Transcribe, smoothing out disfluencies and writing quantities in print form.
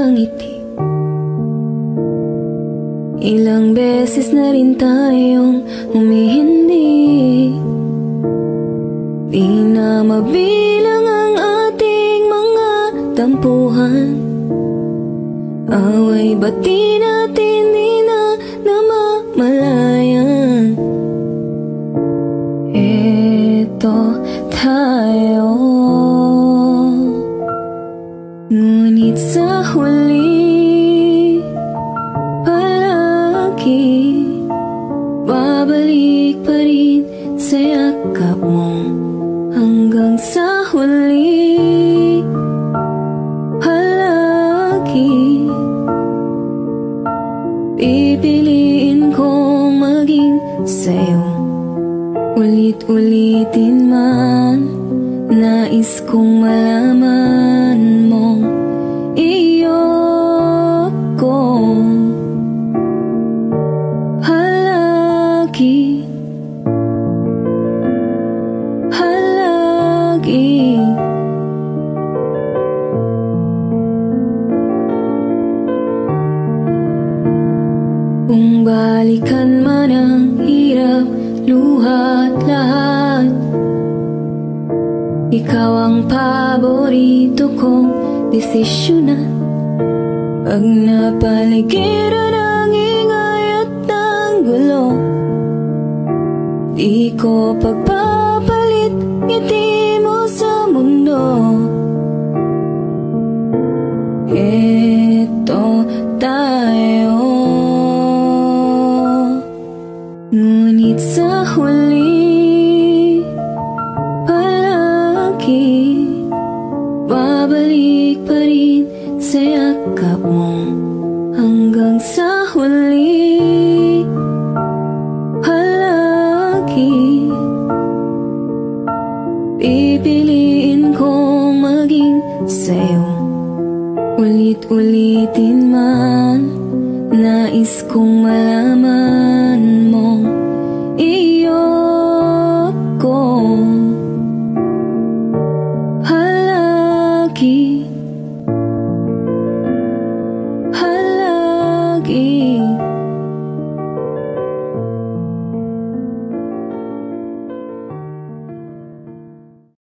ng ngiti. Ilang beses na rin tayong humihindi. Di na mabilang ang ating mga tampuhan. Away ba't di natin di na namamalayan? Eto tayo, ngunit sa huli palagi babalik pa rin sa yakap mo. Hanggang sa huli palagi pipiliin kong maging sa'yo. Ulit-ulitin man, nais kong malaman mong iyo ko halagi, halagi. Kung balikan man ang hirap, luha't lahat, ikaw ang paborito kong desisyonan. Pag napaligiran ang ingay at ng gulo, di ko pagpapalit ngiti mo sa mundo. Eto tayo, ngunit sa huli palagi babalik pa rin sa yakap mo. Hanggang sa huli palagi pipiliin kong maging sa'yo. Ulit-ulitin man, nais kong malaman mong iyo ko halagi.